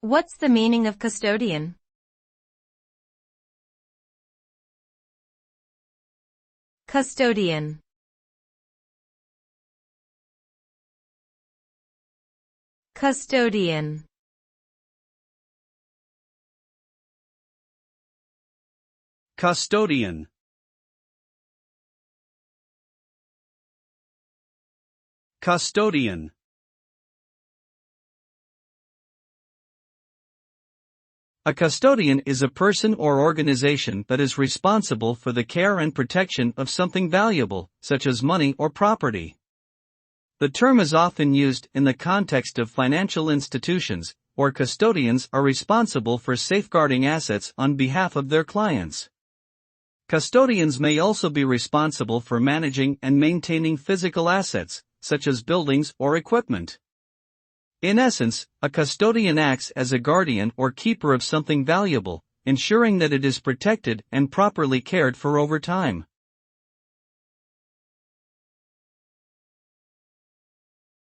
What's the meaning of custodian? Custodian. Custodian. Custodian. Custodian. A custodian is a person or organization that is responsible for the care and protection of something valuable, such as money or property. The term is often used in the context of financial institutions, where custodians are responsible for safeguarding assets on behalf of their clients. Custodians may also be responsible for managing and maintaining physical assets, such as buildings or equipment. In essence, a custodian acts as a guardian or keeper of something valuable, ensuring that it is protected and properly cared for over time.